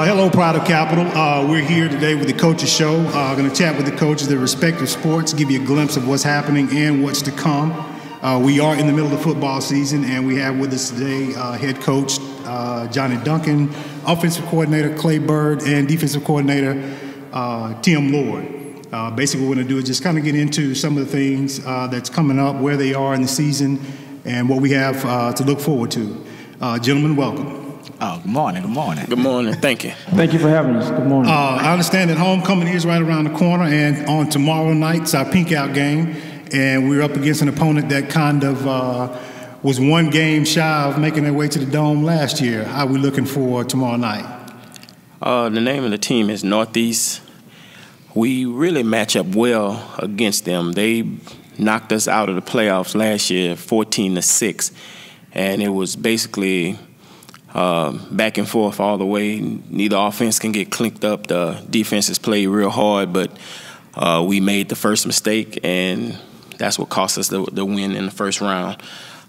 Hello, Pride of Capital. We're here today with the Coaches Show. Going to chat with the coaches of their respective sports, give you a glimpse of what's happening and what's to come. We are in the middle of the football season, and we have with us today head coach Johnny Duncan, offensive coordinator Clay Bird, and defensive coordinator Tim Lord. Basically, what we're going to do is just kind of get into some of the things that's coming up, where they are in the season, and what we have to look forward to. Gentlemen, welcome. Oh, good morning, good morning. Good morning, thank you. Thank you for having us. Good morning. I understand that homecoming is right around the corner, and on tomorrow night's our pink out game, and we're up against an opponent that kind of was one game shy of making their way to the Dome last year. How are we looking for tomorrow night? The name of the team is Northeast. We really match up well against them. They knocked us out of the playoffs last year, 14-6, and it was basically back and forth all the way. Neither offense can get clinked up. The defense has played real hard, but we made the first mistake, and that's what cost us the win in the first round.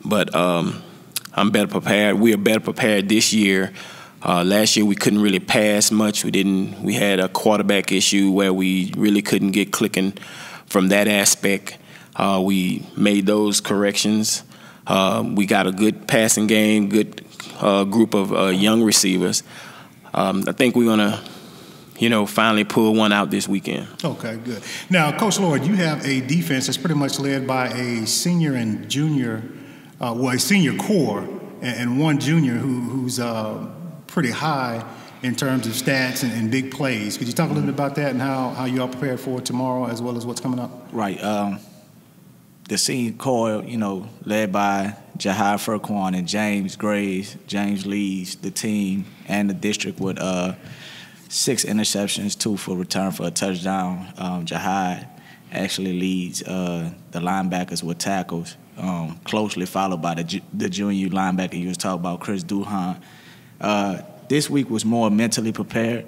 But I'm better prepared. We are better prepared this year. Last year we couldn't really pass much. We had a quarterback issue where we really couldn't get clicking from that aspect. We made those corrections. We got a good passing game, good group of young receivers. I think we're going to, finally pull one out this weekend. Okay, good. Now, Coach Lord, you have a defense that's pretty much led by a senior and junior, a senior core and one junior who's pretty high in terms of stats and big plays. Could you talk a little bit about that and how you are prepared for tomorrow as well as what's coming up? Right. The senior core, led by Jahai Furquan and James Graves. James leads the team and the district with 6 interceptions, 2 for return for a touchdown. Jahai actually leads the linebackers with tackles, closely followed by the junior linebacker you was talking about, Chris Duhan. This week was more mentally prepared.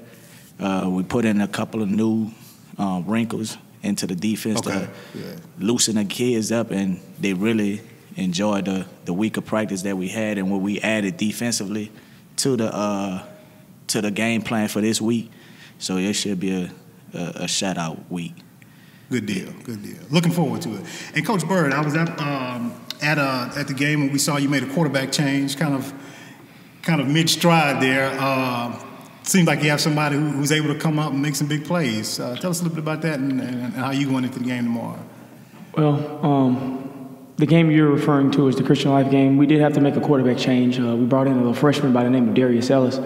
We put in a couple of new wrinkles into the defense to loosen the kids up, and they really enjoyed the week of practice that we had and what we added defensively to the game plan for this week. So it should be a shutout week. Good deal, good deal. Looking forward to it. And Coach Bird, I was at the game when we saw you made a quarterback change, kind of mid-stride there. Seems like you have somebody who's able to come up and make some big plays. Tell us a little bit about that and how you going into the game tomorrow. Well, the game you're referring to is the Christian Life game. We did have to make a quarterback change. We brought in a freshman by the name of Darius Ellis.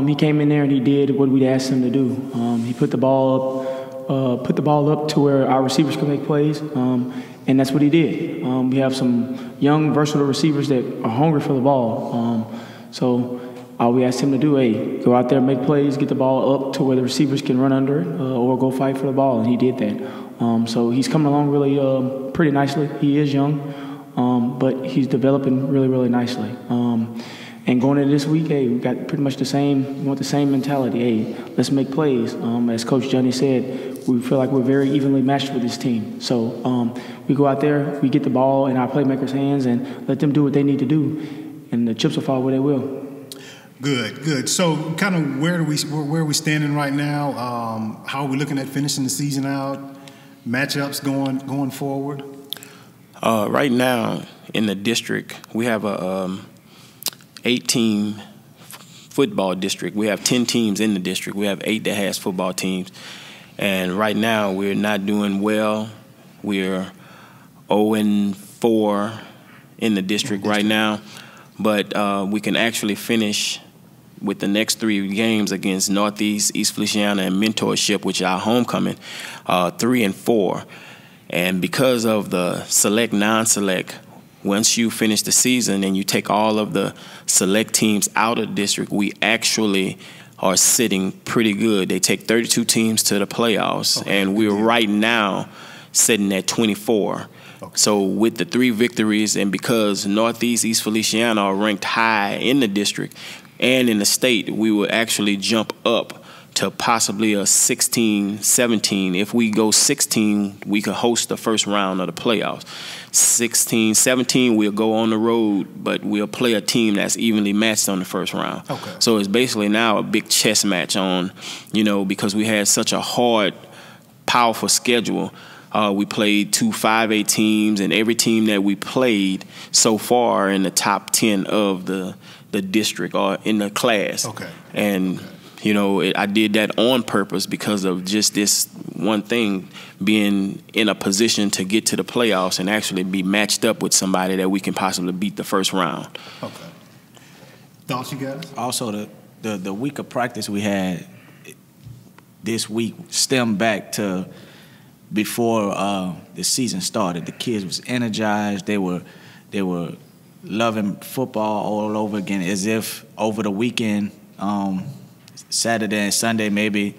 He came in there and he did what we'd asked him to do. He put the ball up to where our receivers could make plays, and that's what he did. We have some young, versatile receivers that are hungry for the ball. So all we asked him to do, go out there, make plays, get the ball up to where the receivers can run under it, or go fight for the ball, and he did that. So he's coming along really pretty nicely. He is young, but he's developing really, really nicely. And going into this week, we got pretty much we want the same mentality. Let's make plays. As Coach Johnny said, we feel like we're very evenly matched with this team. So we go out there, we get the ball in our playmakers' hands, and let them do what they need to do, and the chips will fall where they will. Good, good. So kind of where are we standing right now? How are we looking at finishing the season out? Matchups going forward? Right now in the district, we have a 8-team football district. We have 10 teams in the district. We have 8 that has football teams. And right now we're not doing well. We're 0-4 in the district right now. But we can actually finish with the next 3 games against Northeast, East Feliciana, and Mentorship, which is our homecoming, 3-4. And because of the select, non-select, once you finish the season and you take all of the select teams out of the district, we actually are sitting pretty good. They take 32 teams to the playoffs, and we're right now sitting at 24. So with the 3 victories, and because Northeast, East Feliciana are ranked high in the district and in the state, we will actually jump up to possibly a 16, 17. If we go 16, we could host the first round of the playoffs. 16, 17, we'll go on the road, but we'll play a team that's evenly matched on the first round. Okay. So it's basically now a big chess match on, because we had such a hard, powerful schedule. We played 2 5A teams, and every team that we played so far in the top 10 of the district or in the class. Okay. And I did that on purpose because of just this one thing, being in a position to get to the playoffs and actually be matched up with somebody that we can possibly beat the first round. Okay. Thoughts, you guys? Also, the week of practice we had this week stemmed back to before the season started. The kids was energized. They were loving football all over again, as if over the weekend, Saturday and Sunday, maybe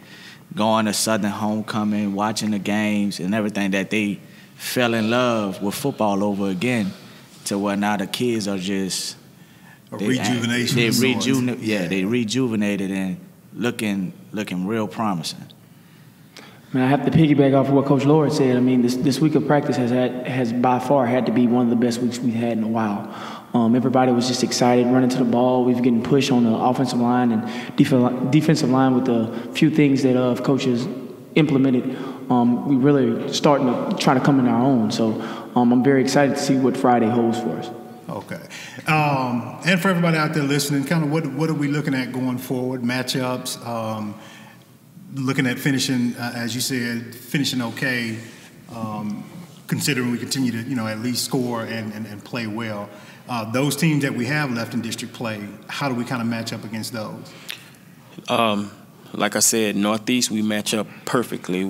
going to Southern homecoming, watching the games and everything, that they fell in love with football over again, to where now the kids are just rejuvenation. They rejuvenated and looking real promising. I mean, I have to piggyback off of what Coach Lord said. I mean, this week of practice has by far had to be one of the best weeks we've had in a while. Everybody was just excited, running to the ball. We've getting pushed on the offensive line and defensive line with the few things that coaches implemented. We really starting to try to come in our own. So I'm very excited to see what Friday holds for us. Okay. And for everybody out there listening, kind of what are we looking at going forward? Matchups, looking at finishing, as you said, finishing okay, considering we continue to, at least score and play well. Those teams that we have left in district play, how do we kind of match up against those? Like I said, Northeast, we match up perfectly.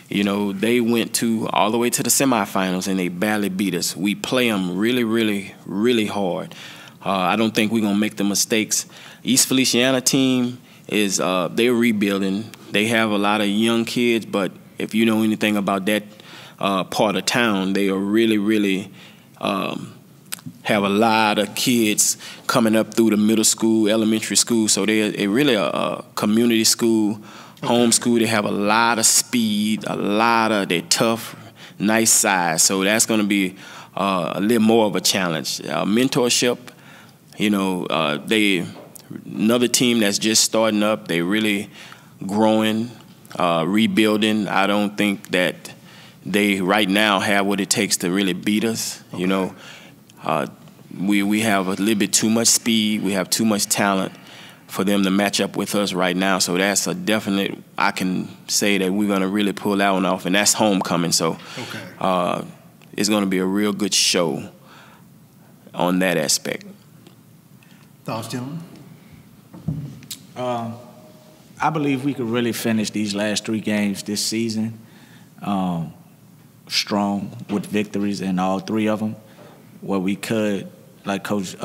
They went all the way to the semifinals and they barely beat us. We play them really, really, really hard. I don't think we're going to make the mistakes. East Feliciana team is they're rebuilding. They have a lot of young kids, but if you know anything about that part of town, they are really, really have a lot of kids coming up through the middle school, elementary school. So they're really a community school, home school. They have a lot of speed, they're tough, nice size. So that's going to be a little more of a challenge. Mentorship, they another team that's just starting up. They really growing, rebuilding. I don't think that they right now have what it takes to really beat us. Okay. We have a little bit too much speed. We have too much talent for them to match up with us right now. So that's a definite, I can say that we're going to really pull that one off, and that's homecoming. So it's going to be a real good show on that aspect. Thoughts, gentlemen? I believe we could really finish these last 3 games this season strong with victories in all 3 of them, where we could, like Coach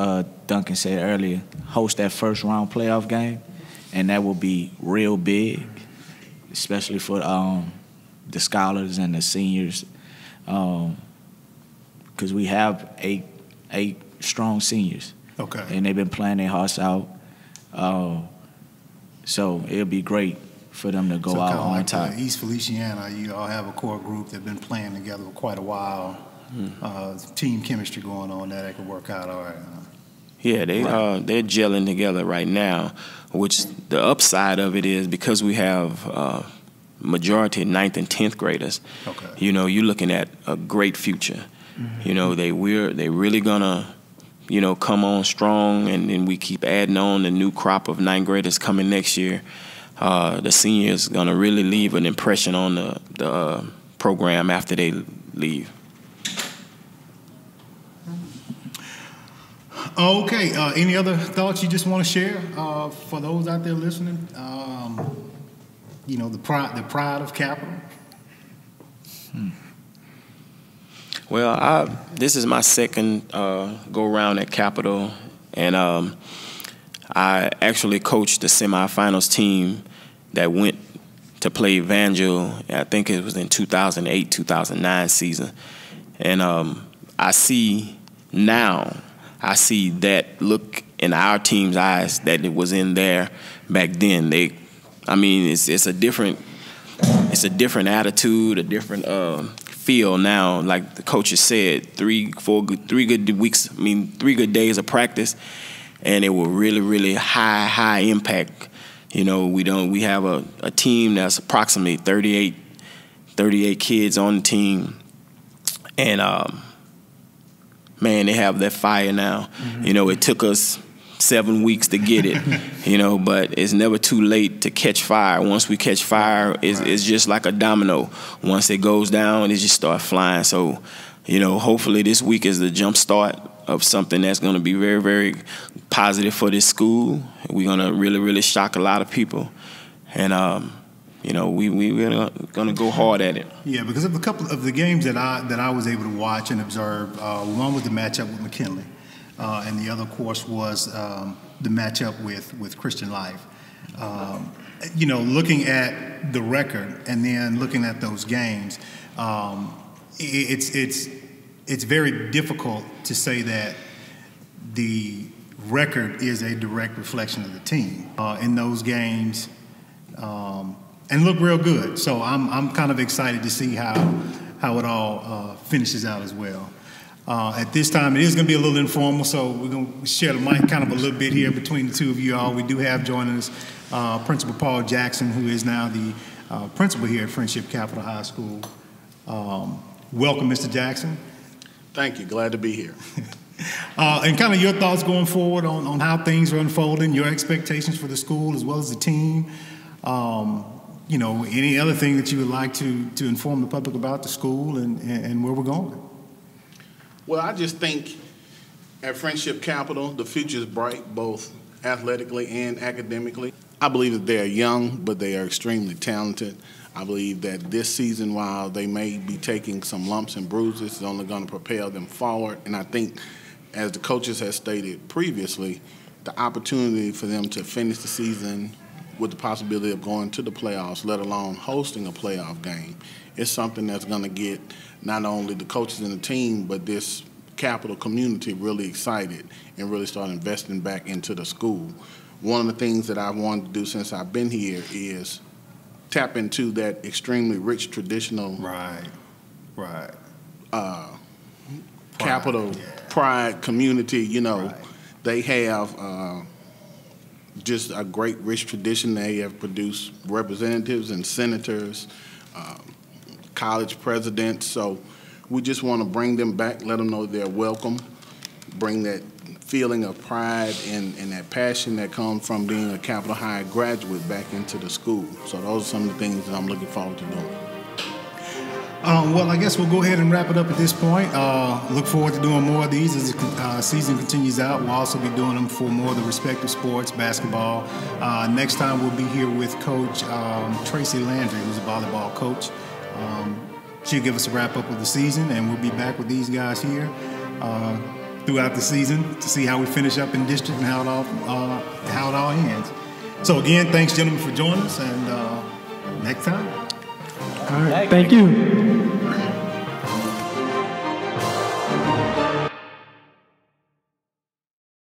Duncan said earlier, host that first round playoff game, and that will be real big, especially for the scholars and the seniors, because we have eight strong seniors. Okay. And they've been playing their hearts out. So it'll be great for them to go out on top. East Feliciana, you all have a core group that's been playing together for quite a while. Team chemistry going on there that could work out all right. Yeah, they're gelling together right now, which the upside of it is because we have majority 9th and 10th graders. Okay. You're looking at a great future. Mm-hmm. They really gonna come on strong, and then we keep adding on the new crop of 9th graders coming next year. The seniors gonna really leave an impression on the program after they leave. Okay. Any other thoughts you just want to share for those out there listening? The pride of Capital. Well, this is my second go-around at Capital, and I actually coached the semifinals team that went to play Evangel. I think it was in 2008, 2009 season. And I see that look in our team's eyes that it was in there back then. I mean, it's a different attitude, a different feel now. Like the coaches said, 3 good weeks. I mean, 3 good days of practice, and it will really high impact. You know, we have a team that's approximately 38 kids on the team, and man, they have that fire now. Mm-hmm. You know, it took us 7 weeks to get it, you know, but it's never too late to catch fire. Once we catch fire, it's just like a domino. Once it goes down, it just starts flying. So, you know, hopefully this week is the jump start of something that's going to be very, very positive for this school. We're going to really shock a lot of people. And, you know, we're going to go hard at it. Yeah, because of a couple of the games that I was able to watch and observe, one was the matchup with McKinley. And the other, of course, was the matchup with Christian Life. You know, looking at the record and then looking at those games, it's very difficult to say that the record is a direct reflection of the team in those games, and look real good. So I'm kind of excited to see how it all finishes out as well. At this time, it is going to be a little informal, so we're going to share the mic kind of a little bit here between the two of you all. We do have joining us Principal Paul Jackson, who is now the principal here at Friendship Capital High School. Welcome, Mr. Jackson. Thank you. Glad to be here. And kind of your thoughts going forward on how things are unfolding, your expectations for the school as well as the team. You know, any other thing that you would like to inform the public about the school and where we're going? Well, I just think at Friendship Capital, the future is bright, both athletically and academically. I believe that they are young, but they are extremely talented. I believe that this season, while they may be taking some lumps and bruises, is only going to propel them forward. And I think, as the coaches have stated previously, the opportunity for them to finish the season with the possibility of going to the playoffs, let alone hosting a playoff game, is something that's going to get not only the coaches and the team, but this Capital community really excited and really start investing back into the school. One of the things that I wanted to do since I've been here is tap into that extremely rich traditional Capital pride community. You know, they have just a great rich tradition. They have produced representatives and senators, college presidents. So we just want to bring them back, let them know they're welcome, bring that feeling of pride and that passion that comes from being a Capital High graduate back into the school. So those are some of the things that I'm looking forward to doing. Well, I guess we'll go ahead and wrap it up at this point. Look forward to doing more of these as the season continues out. We'll also be doing them for more of the respective sports, basketball. Next time we'll be here with Coach Tracy Landry, who's a volleyball coach. She'll give us a wrap-up of the season, and we'll be back with these guys here throughout the season to see how we finish up in district and how it all ends. So again, thanks, gentlemen, for joining us, and next time. All right, thank you.